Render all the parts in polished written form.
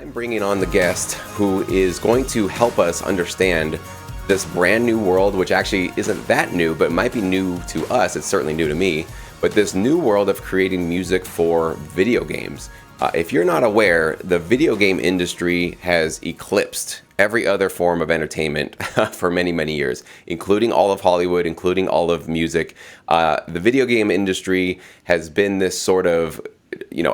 I'm bringing on the guest who is going to help us understand this brand new world, which actually isn't that new, but might be new to us. It's certainly new to me, but this new world of creating music for video games. If you're not aware, the video game industry has eclipsed every other form of entertainment for many, many years, including all of Hollywood, including all of music. The video game industry has been this sort of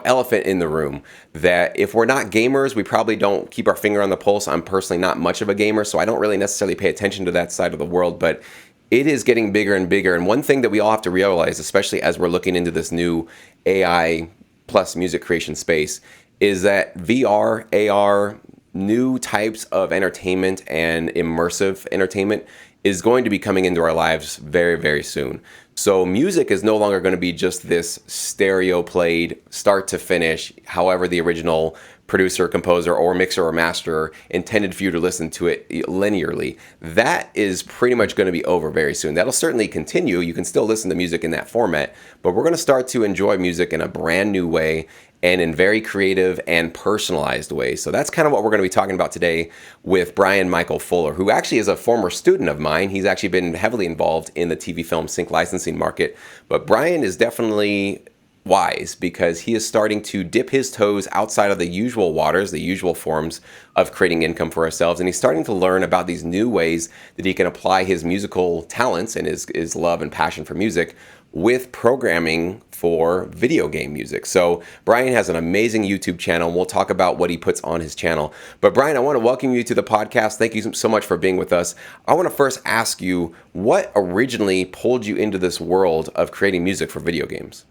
elephant in the room that if we're not gamers, we probably don't keep our finger on the pulse. I'm personally not much of a gamer, so I don't really necessarily pay attention to that side of the world, but it is getting bigger and bigger. And one thing that we all have to realize, especially as we're looking into this new AI plus music creation space, is that VR, AR, new types of entertainment and immersive entertainment is going to be coming into our lives very, very soon. So music is no longer going to be just this stereo played start to finish, however the original producer, composer, or mixer or master intended for you to listen to it linearly. That is pretty much going to be over very soon. That'll certainly continue. You can still listen to music in that format, but we're going to start to enjoy music in a brand new way and in very creative and personalized ways. So that's kind of what we're going to be talking about today with Brian Michael Fuller, who actually is a former student of mine. He's actually been heavily involved in the TV film sync licensing market. But Brian is definitely wise because he is starting to dip his toes outside of the usual waters, the usual forms of creating income for ourselves. And he's starting to learn about these new ways that he can apply his musical talents and his love and passion for music with programming for video game music. So Brian has an amazing YouTube channel, and we'll talk about what he puts on his channel. But Brian, I want to welcome you to the podcast. Thank you so much for being with us. I want to first ask you, what originally pulled you into this world of creating music for video games?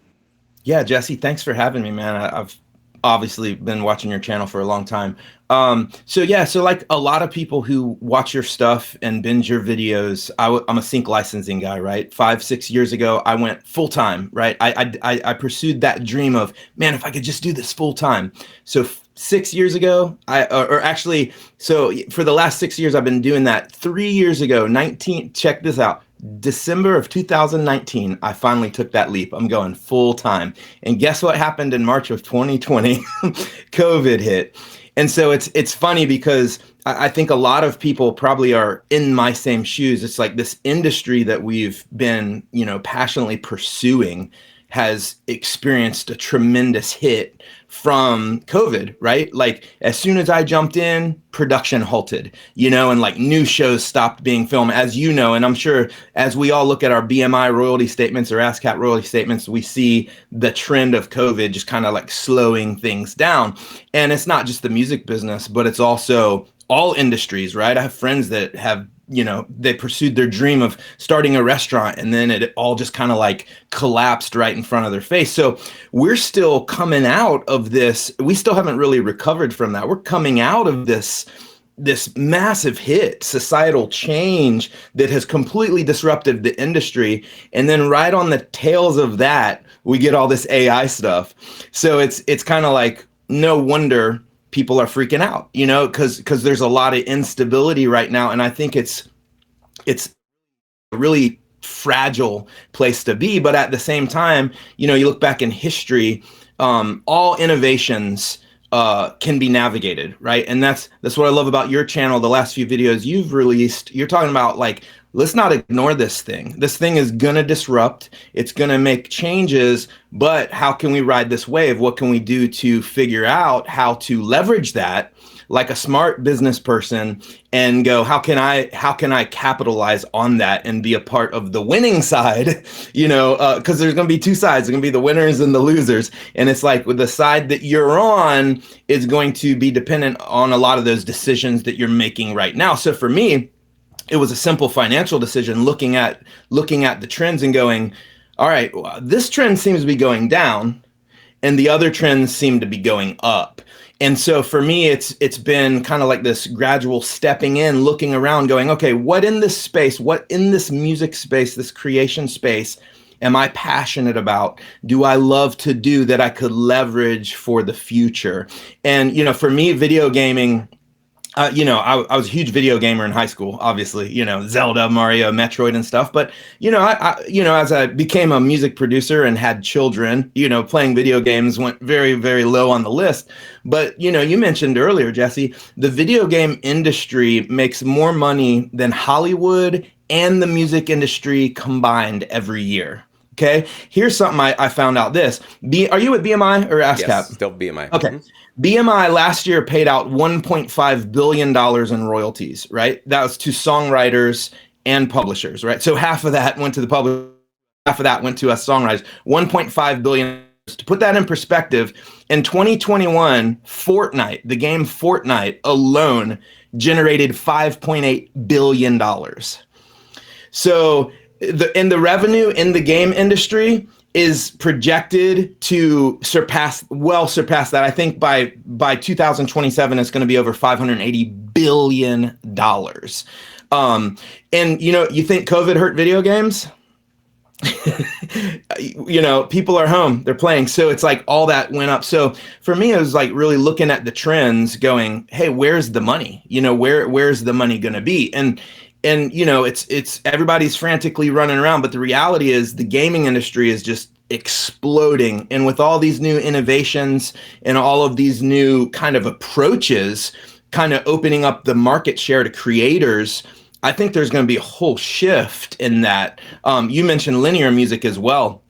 Yeah, Jesse, thanks for having me, man. I've obviously been watching your channel for a long time. So like a lot of people who watch your stuff and binge your videos, I'm a sync licensing guy, right? 5-6 years ago, I went full time, right? I pursued that dream of, man, if I could just do this full time. So 6 years ago, so for the last 6 years, I've been doing that. 3 years ago, check this out. December of 2019, I finally took that leap. I'm going full time. And guess what happened in March of 2020? COVID hit. And so it's funny because I think a lot of people probably are in my same shoes. It's like this industry that we've been, passionately pursuing has experienced a tremendous hit from COVID, right? Like as soon as I jumped in, production halted, and like new shows stopped being filmed, as you know, and I'm sure as we all look at our BMI royalty statements or ASCAP royalty statements, we see the trend of COVID just kind of like slowing things down. And it's not just the music business, but it's also all industries, right? I have friends that have they pursued their dream of starting a restaurant and then it all just kind of like collapsed right in front of their face. So we're still coming out of this. We still haven't really recovered from that. We're coming out of this massive hit, societal change that has completely disrupted the industry. And then right on the tails of that, we get all this AI stuff. So it's kind of like, no wonder people are freaking out, because there's a lot of instability right now. And I think it's a really fragile place to be. But at the same time, you look back in history, all innovations can be navigated, right? And that's what I love about your channel. The last few videos you've released, you're talking about like, let's not ignore this thing. This thing is going to disrupt. It's going to make changes, but how can we ride this wave? What can we do to figure out how to leverage that like a smart business person and go, how can I capitalize on that and be a part of the winning side? Because there's going to be two sides. There's going to be the winners and the losers. And it's like with the side that you're on is going to be dependent on a lot of those decisions that you're making right now. So for me, it was a simple financial decision, looking at the trends and going, all right, well, this trend seems to be going down and the other trends seem to be going up. And so for me, it's been kind of like this gradual stepping in, looking around, going, okay, what in this space, what in this music space, this creation space, am I passionate about? Do I love to do that I could leverage for the future? And, for me, video gaming, I was a huge video gamer in high school, obviously, Zelda, Mario, Metroid and stuff. But, as I became a music producer and had children, playing video games went very, very low on the list. But, you mentioned earlier, Jesse, the video game industry makes more money than Hollywood and the music industry combined every year. Okay, here's something I found out this. Are you with BMI or ASCAP? Yes, still BMI. Okay. Mm-hmm. BMI last year paid out $1.5 billion in royalties, right? That was to songwriters and publishers, right? So half of that went to the publisher, half of that went to us songwriters. $1.5 billion. To put that in perspective, in 2021, Fortnite, the game Fortnite alone generated $5.8 billion. So the revenue in the game industry is projected to surpass that. I think by 2027, it's going to be over $580 billion. And you think COVID hurt video games? People are home, they're playing. So it's like all that went up. So for me, it was like really looking at the trends going, hey, where's the money? Where's the money going to be? And it's everybody's frantically running around, but the reality is the gaming industry is just exploding. And with all these new innovations and all of these new kind of approaches, kind of opening up the market share to creators, I think there's going to be a whole shift in that. You mentioned linear music as well.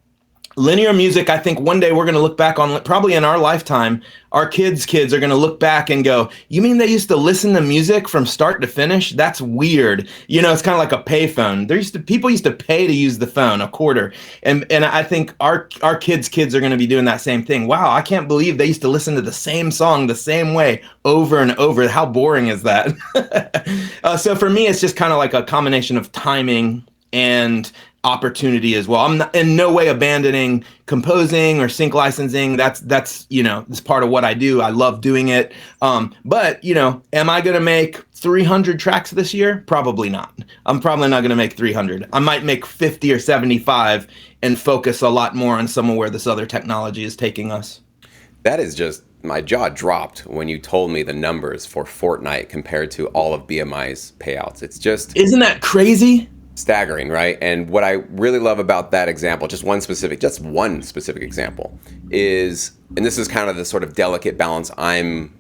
Linear music, I think one day we're going to look back on, probably in our lifetime, our kids are going to look back and go, you mean they used to listen to music from start to finish? That's weird. It's kind of like a pay phone. People used to pay to use the phone, a quarter. And I think our kids are going to be doing that same thing. Wow, I can't believe they used to listen to the same song the same way over and over. How boring is that? So for me, it's just kind of like a combination of timing and opportunity as well. I'm not, in no way abandoning composing or sync licensing. That's it's part of what I do. I love doing it. But am I going to make 300 tracks this year? Probably not. I'm probably not going to make 300. I might make 50 or 75 and focus a lot more on some of where this other technology is taking us. That is just, my jaw dropped when you told me the numbers for Fortnite compared to all of BMI's payouts. It's just, isn't that crazy? Staggering, right? And what I really love about that example, just one specific example, is, and this is kind of the sort of delicate balance I'm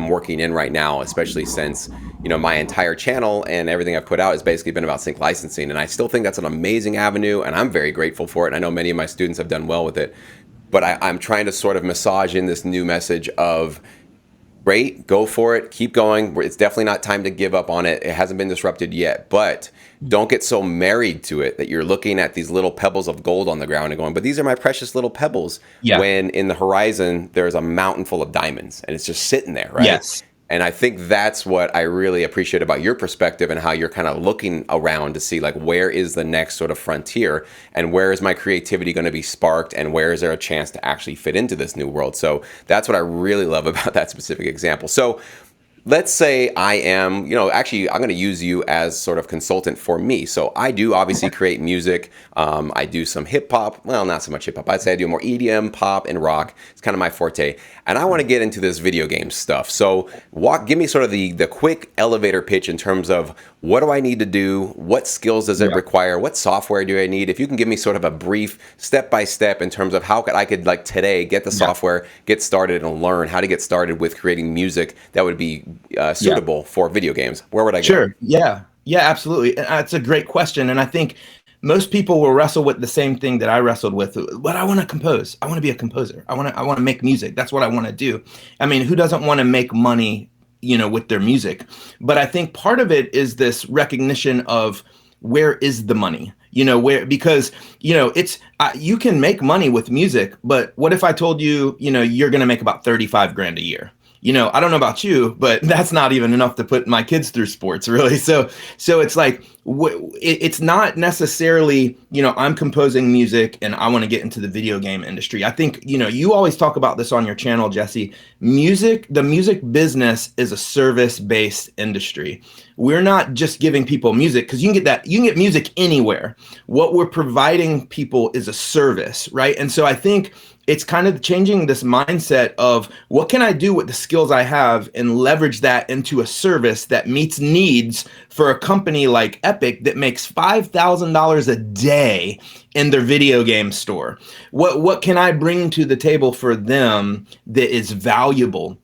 working in right now, especially since my entire channel and everything I've put out has basically been about sync licensing, and I still think that's an amazing avenue, and I'm very grateful for it. And I know many of my students have done well with it, but I'm trying to sort of massage in this new message of, great, go for it, keep going. It's definitely not time to give up on it. It hasn't been disrupted yet, but don't get so married to it that you're looking at these little pebbles of gold on the ground and going, but these are my precious little pebbles. Yeah. When in the horizon, there's a mountain full of diamonds and it's just sitting there, right? Yes. And I think that's what I really appreciate about your perspective and how you're kind of looking around to see, like, where is the next sort of frontier and where is my creativity going to be sparked and where is there a chance to actually fit into this new world? So that's what I really love about that specific example. So let's say I am, actually, I'm going to use you as sort of consultant for me. So I do obviously create music. I do some hip hop. Well, not so much hip hop. I'd say I do more EDM, pop, and rock. It's kind of my forte. And I want to get into this video game stuff. So give me sort of the quick elevator pitch in terms of what do I need to do? What skills does it require? What software do I need? If you can give me sort of a brief step-by-step in terms of how I could like today get the software, get started and learn how to get started with creating music that would be suitable for video games. Where would I go? Sure. Yeah, absolutely. That's a great question. And I think most people will wrestle with the same thing that I wrestled with. But I want to compose. I want to be a composer. I want to make music. That's what I want to do. I mean, who doesn't want to make money, with their music? But I think part of it is this recognition of where is the money? Because it's you can make money with music, but what if I told you, you're going to make about 35 grand a year? I don't know about you, but that's not even enough to put my kids through sports, really. So it's like, it's not necessarily, I'm composing music and I want to get into the video game industry. I think, you always talk about this on your channel, Jesse. The music business is a service-based industry. We're not just giving people music, because you can get music anywhere. What we're providing people is a service, right? And so I think it's kind of changing this mindset of what can I do with the skills I have and leverage that into a service that meets needs for a company like Epic that makes $5,000 a day in their video game store. What can I bring to the table for them that is valuable?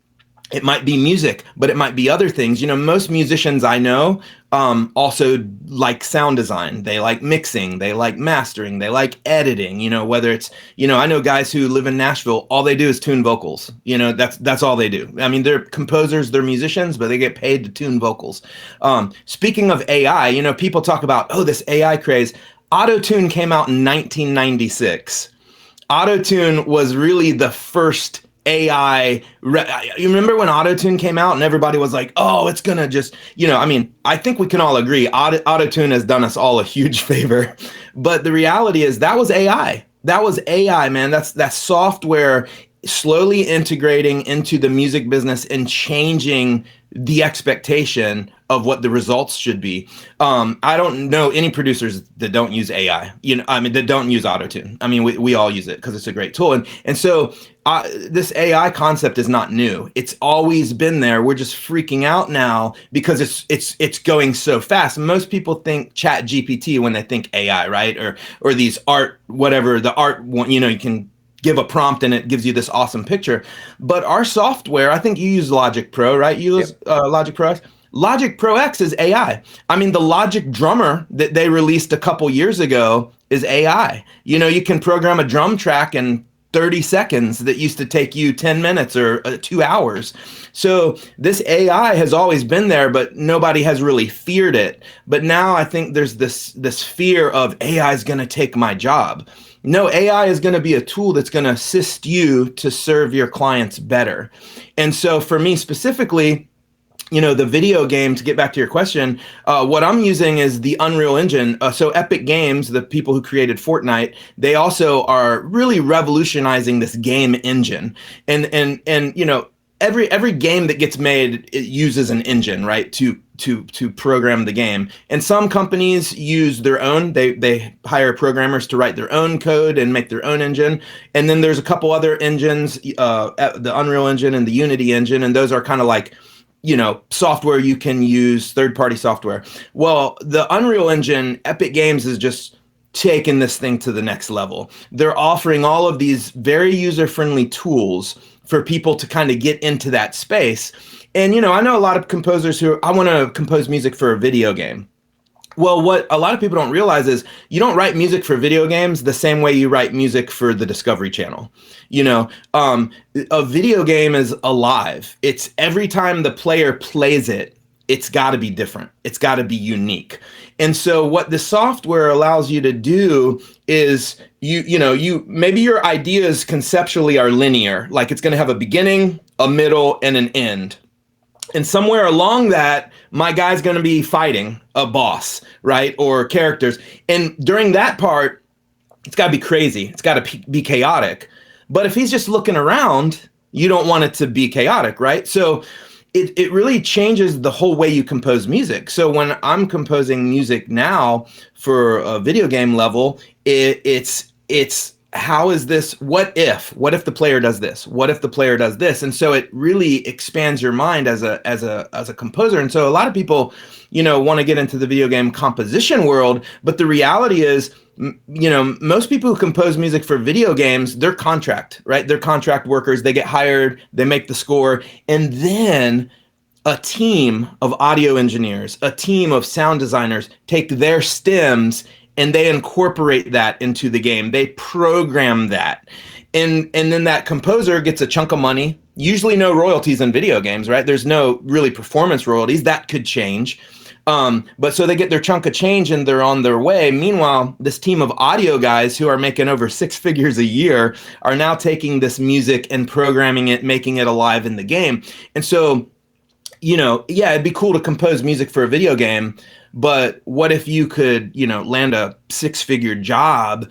It might be music, but it might be other things. Most musicians I know also like sound design. They like mixing. They like mastering. They like editing. Whether it's, I know guys who live in Nashville, all they do is tune vocals. That's all they do. I mean, they're composers, they're musicians, but they get paid to tune vocals. Speaking of AI, people talk about, this AI craze. Auto-tune came out in 1996. Auto-tune was really the first AI. You remember when Auto-tune came out and everybody was like, oh, it's going to just, I think we can all agree Auto-tune has done us all a huge favor. But the reality is that was AI. That was AI, man. That's software slowly integrating into the music business and changing the expectation of what the results should be. I don't know any producers that don't use AI, that don't use Auto-tune. I mean, we all use it because it's a great tool. And so this AI concept is not new. It's always been there. We're just freaking out now because it's going so fast. Most people think Chat GPT when they think AI, right? Or these art, whatever the art one, you can give a prompt and it gives you this awesome picture. But our software, I think you use Logic Pro, right? You use Logic Pro X. Logic Pro X is AI. I mean, the Logic drummer that they released a couple years ago is AI. You can program a drum track in 30 seconds that used to take you 10 minutes or 2 hours. So this AI has always been there, but nobody has really feared it. But now I think there's this fear of AI is going to take my job. No, AI is going to be a tool that's going to assist you to serve your clients better. And so for me specifically, the video game, to get back to your question, what I'm using is the Unreal Engine. So Epic Games, the people who created Fortnite, they also are really revolutionizing this game engine. And every game that gets made, it uses an engine, right, to program the game. And some companies use their own. They hire programmers to write their own code and make their own engine. And then there's a couple other engines, the Unreal Engine and the Unity engine, and those are kind of like software you can use, third-party software. Well, the Unreal Engine, Epic Games is just taking this thing to the next level. They're offering all of these very user-friendly tools for people to kind of get into that space. And, I know a lot of composers who, I want to compose music for a video game. Well, what a lot of people don't realize is you don't write music for video games the same way you write music for the Discovery Channel. A video game is alive. It's every time the player plays it, it's got to be different. It's got to be unique. And so what the software allows you to do is you maybe your ideas conceptually are linear, like it's going to have a beginning, a middle, and an end. And somewhere along that, my guy's going to be fighting a boss, right? Or characters. And during that part, it's got to be crazy. It's got to be chaotic. But if he's just looking around, you don't want it to be chaotic, right? So it really changes the whole way you compose music. So when I'm composing music now for a video game level, it's how is this, what if the player does this? What if the player does this? And so it really expands your mind as a composer. And so a lot of people, want to get into the video game composition world, but the reality is, most people who compose music for video games, they're contract, right? They're contract workers. They get hired, they make the score, and then a team of audio engineers, a team of sound designers take their stems and they incorporate that into the game. They program that. And then that composer gets a chunk of money, usually no royalties in video games, right? There's no really performance royalties. That could change. But so they get their chunk of change and they're on their way. Meanwhile, this team of audio guys who are making over 6 figures a year are now taking this music and programming it, making it alive in the game. And so, it'd be cool to compose music for a video game, but what if you could, land a 6-figure job,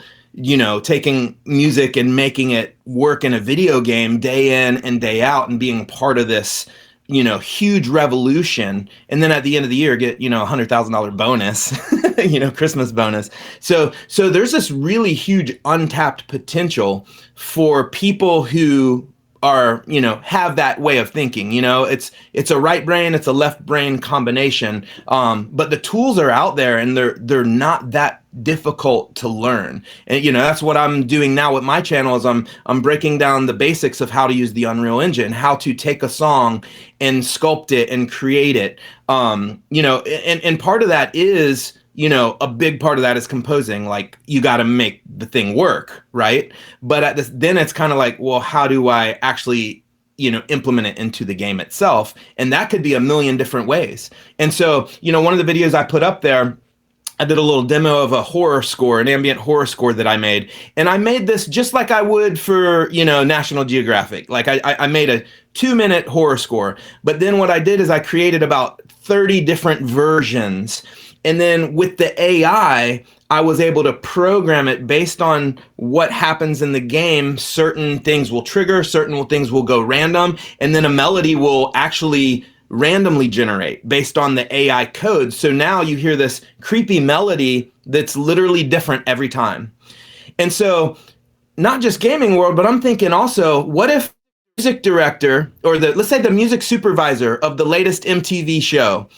taking music and making it work in a video game day in and day out and being part of this huge revolution, and then at the end of the year get, $100,000 bonus, Christmas bonus. So there's this really huge untapped potential for people who are, have that way of thinking. It's a right brain, it's a left brain combination. But the tools are out there, and they're not that difficult to learn. And that's what I'm doing now with my channel, is I'm breaking down the basics of how to use the Unreal Engine, how to take a song and sculpt it and create it. And part of that is, a big part of that is composing. Like, you got to make the thing work, right? But then it's kind of like, well, how do I actually, implement it into the game itself? And that could be a million different ways. And so, one of the videos I put up there, I did a little demo of a horror score, an ambient horror score that I made. And I made this just like I would for, National Geographic. Like I made a 2-minute horror score. But then what I did is I created about 30 different versions. And then with the AI, I was able to program it based on what happens in the game. Certain things will trigger, certain things will go random, and then a melody will actually randomly generate based on the AI code. So now you hear this creepy melody that's literally different every time. And so not just gaming world, but I'm thinking also, what if music director, or let's say the music supervisor of the latest MTV show,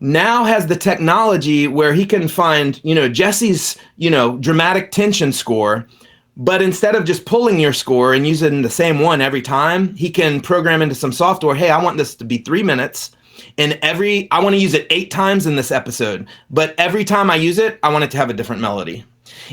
now has the technology where he can find, Jesse's, dramatic tension score, but instead of just pulling your score and using the same one every time, he can program into some software, hey, I want this to be 3 minutes, and I want to use it 8 times in this episode, but every time I use it, I want it to have a different melody.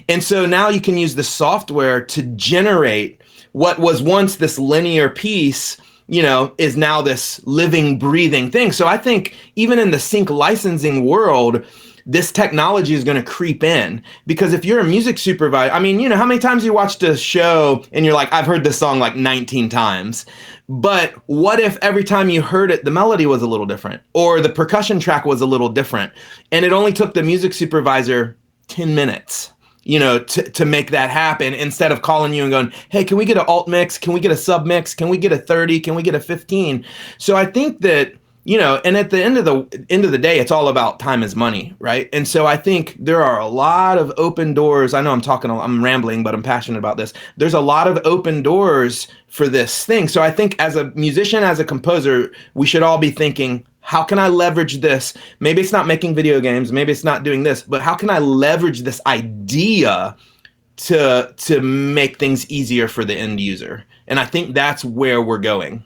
And so now you can use the software to generate what was once this linear piece, is now this living, breathing thing. So I think even in the sync licensing world, this technology is going to creep in, because if you're a music supervisor, how many times you watched a show and you're like, I've heard this song like 19 times. But what if every time you heard it, the melody was a little different, or the percussion track was a little different, and it only took the music supervisor 10 minutes, to make that happen, instead of calling you and going, hey, can we get an alt mix? Can we get a sub mix? Can we get a 30? Can we get a 15? So I think that, and at the end of the day, it's all about time is money, right? And so I think there are a lot of open doors. I know I'm rambling, but I'm passionate about this. There's a lot of open doors for this thing. So I think as a musician, as a composer, we should all be thinking, how can I leverage this? Maybe it's not making video games, maybe it's not doing this, but how can I leverage this idea to make things easier for the end user? And I think that's where we're going.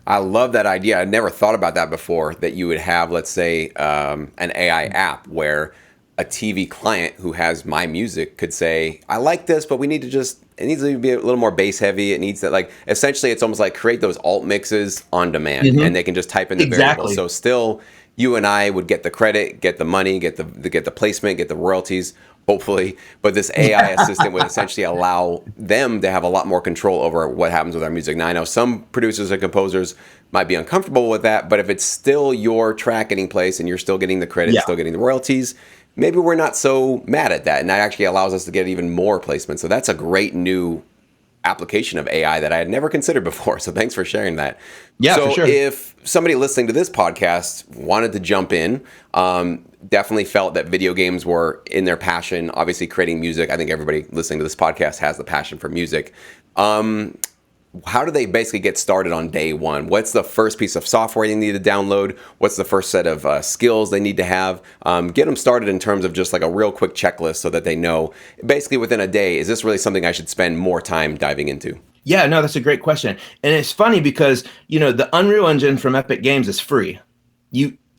I love that idea. I never thought about that before, that you would have, let's say, an AI app where a TV client who has my music could say, I like this, but it needs to be a little more bass heavy. It needs that, essentially it's almost like create those alt mixes on demand, and they can just type in the variables. So still you and I would get the credit, get the money, get the placement, get the royalties, hopefully. But this AI assistant would essentially allow them to have a lot more control over what happens with our music. Now, I know some producers and composers might be uncomfortable with that, but if it's still your track getting placed and you're still getting the credit, still getting the royalties, maybe we're not so mad at that. And that actually allows us to get even more placement. So that's a great new application of AI that I had never considered before. So thanks for sharing that. Yeah, so for sure. If somebody listening to this podcast wanted to jump in, definitely felt that video games were in their passion, obviously creating music. I think everybody listening to this podcast has the passion for music. How do they basically get started on day one? What's the first piece of software they need to download? What's the first set of skills they need to have? Get them started in terms of just like a real quick checklist so that they know basically within a day, is this really something I should spend more time diving into? Yeah, no, that's a great question. And it's funny because, the Unreal Engine from Epic Games is free.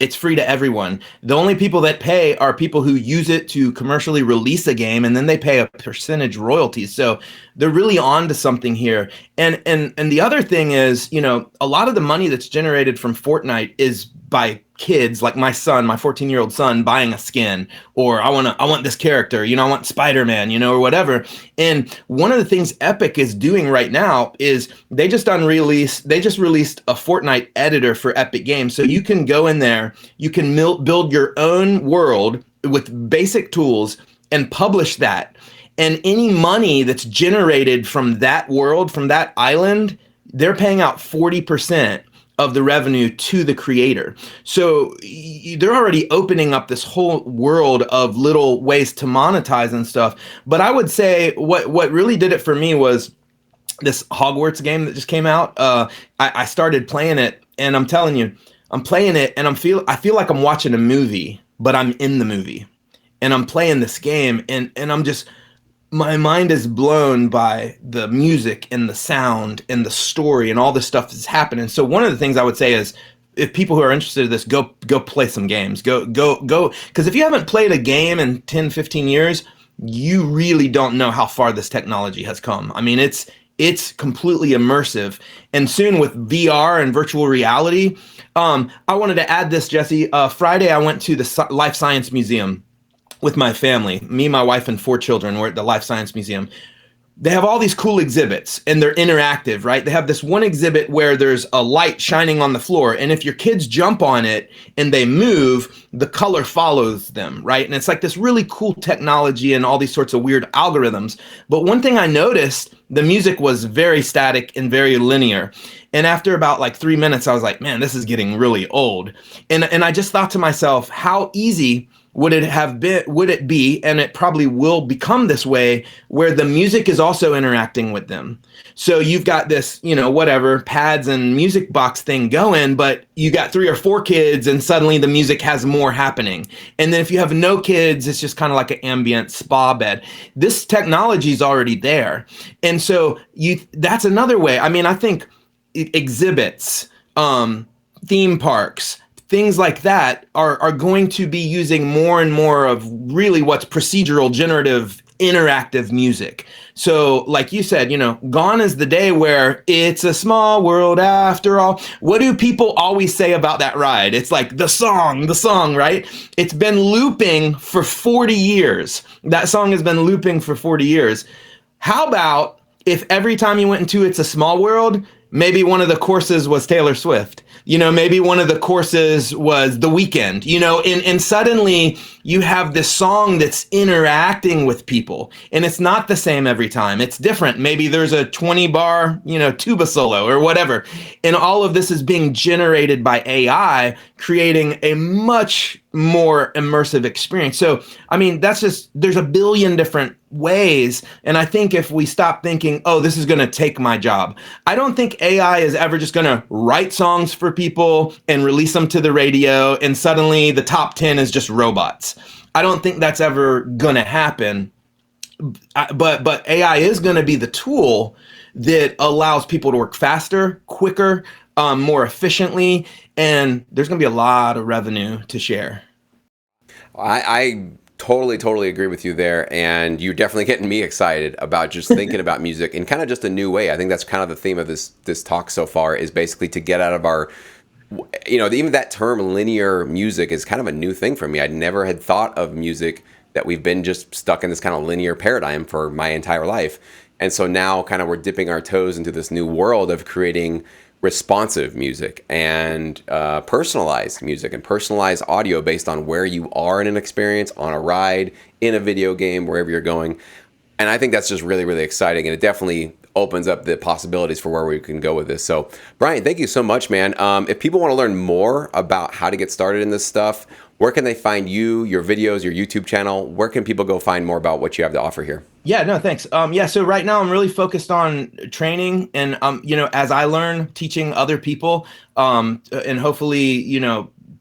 It's free to everyone. The only people that pay are people who use it to commercially release a game, and then they pay a percentage royalties. So they're really on to something here. And the other thing is, a lot of the money that's generated from Fortnite is by kids like my son, my 14-year-old son, buying a skin, or I want this character, I want Spider-Man, or whatever. And one of the things Epic is doing right now is they just released a Fortnite editor for Epic Games. So you can go in there, you can build your own world with basic tools and publish that. And any money that's generated from that world, from that island, they're paying out 40% of the revenue to the creator. So they're already opening up this whole world of little ways to monetize and stuff. But I would say what really did it for me was this Hogwarts game that just came out. I started playing it, and I'm telling you, I'm playing it, and I feel like I'm watching a movie, but I'm in the movie, and I'm playing this game, and I'm just, my mind is blown by the music and the sound and the story and all this stuff that's happening. So one of the things I would say is, if people who are interested in this, go play some games. Go. Because if you haven't played a game in 10, 15 years, you really don't know how far this technology has come. I mean, it's completely immersive. And soon with VR and virtual reality, I wanted to add this, Jesse. Friday, I went to the Life Science Museum with my family. Me, my wife, and 4 children were at the Life Science Museum. They have all these cool exhibits, and they're interactive, right? They have this one exhibit where there's a light shining on the floor, and if your kids jump on it and they move, the color follows them, right? And it's like this really cool technology and all these sorts of weird algorithms. But one thing I noticed, the music was very static and very linear. And after about like 3 minutes, I was like, man, this is getting really old. And I just thought to myself, how easy would it be, and it probably will become this way, where the music is also interacting with them. So you've got this, whatever, pads and music box thing going, but you got 3 or 4 kids, and suddenly the music has more happening. And then if you have no kids, it's just kind of like an ambient spa bed. This technology is already there. And so that's another way. I mean, I think exhibits, theme parks, things like that are going to be using more and more of really what's procedural, generative, interactive music. So like you said, gone is the day where it's a small world after all. What do people always say about that ride? It's like the song, right? It's been looping for 40 years. That song has been looping for 40 years. How about if every time you went into It's a Small World, maybe one of the courses was Taylor Swift? Maybe one of the courses was The Weeknd, and suddenly you have this song that's interacting with people, and it's not the same every time. It's different. Maybe there's a 20 bar, tuba solo or whatever. And all of this is being generated by AI, creating a much more immersive experience. So, I mean, there's a billion different ways. And I think if we stop thinking, oh, this is going to take my job, I don't think AI is ever just going to write songs for people and release them to the radio, and suddenly the top 10 is just robots. I don't think that's ever going to happen. But AI is going to be the tool that allows people to work faster, quicker, more efficiently, and there's going to be a lot of revenue to share. I totally agree with you there, and you're definitely getting me excited about just thinking about music in kind of just a new way. I think that's kind of the theme of this talk so far, is basically to get out of our, even that term linear music is kind of a new thing for me. I never had thought of music that we've been just stuck in this kind of linear paradigm for my entire life. And so now kind of we're dipping our toes into this new world of creating responsive music and personalized music and personalized audio based on where you are in an experience, on a ride, in a video game, wherever you're going. And I think that's just really, really exciting. And it definitely opens up the possibilities for where we can go with this. So, Brian, thank you so much, man. If people want to learn more about how to get started in this stuff, where can they find you, your videos, your YouTube channel? Where can people go find more about what you have to offer here? Yeah, no, thanks. So right now I'm really focused on training and, as I learn, teaching other people, and hopefully,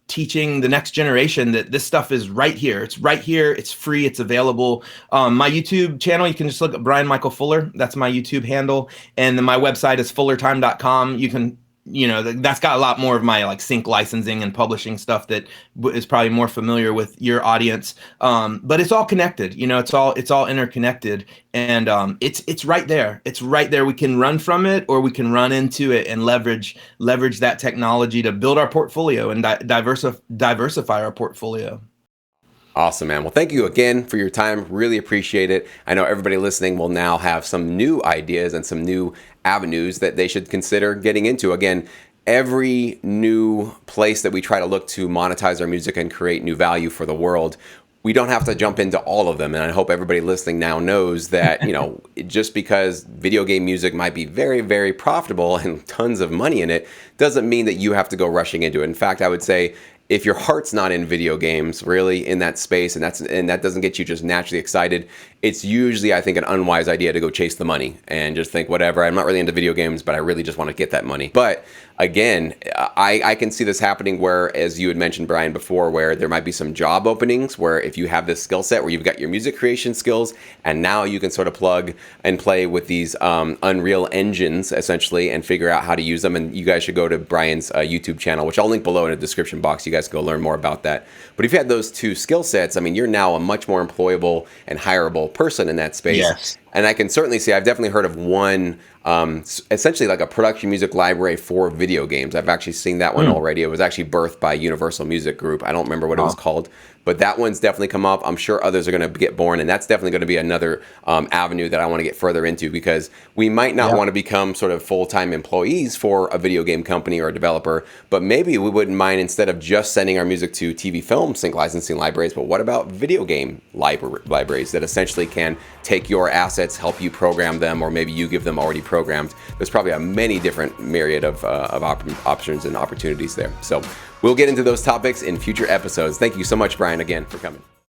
teaching the next generation that this stuff is right here. It's right here. It's free. It's available. My YouTube channel, you can just look at Brian Michael Fuller. That's my YouTube handle. And then my website is fullertime.com. You can, that's got a lot more of my like sync licensing and publishing stuff that is probably more familiar with your audience. But it's all connected, it's all interconnected, and it's right there. It's right there. We can run from it, or we can run into it and leverage that technology to build our portfolio and diversify our portfolio. Awesome, man. Well, thank you again for your time. Really appreciate it. I know everybody listening will now have some new ideas and some new avenues that they should consider getting into. Again, every new place that we try to look to monetize our music and create new value for the world, we don't have to jump into all of them. And I hope everybody listening now knows that, just because video game music might be very, very profitable and tons of money in it, doesn't mean that you have to go rushing into it. In fact, I would say if your heart's not in video games, really in that space, and that doesn't get you just naturally excited, it's usually, I think, an unwise idea to go chase the money and just think, whatever, I'm not really into video games, but I really just want to get that money. But again, I can see this happening where, as you had mentioned, Brian, before, where there might be some job openings where if you have this skill set where you've got your music creation skills, and now you can sort of plug and play with these Unreal engines, essentially, and figure out how to use them. And you guys should go to Brian's YouTube channel, which I'll link below in the description box. You guys can go learn more about that. But if you had those two skill sets, I mean, you're now a much more employable and hireable person in that space. Yes. And I can certainly say I've definitely heard of one, essentially like a production music library for video games. I've actually seen that one already. It was actually birthed by Universal Music Group. I don't remember what it was called, but that one's definitely come up. I'm sure others are going to get born, and that's definitely going to be another avenue that I want to get further into, because we might not want to become sort of full-time employees for a video game company or a developer, but maybe we wouldn't mind, instead of just sending our music to TV film sync licensing libraries, but what about video game libraries that essentially can take your assets, help you program them, or maybe you give them already programmed. There's probably a many different myriad of options and opportunities there. So we'll get into those topics in future episodes. Thank you so much, Brian, again, for coming.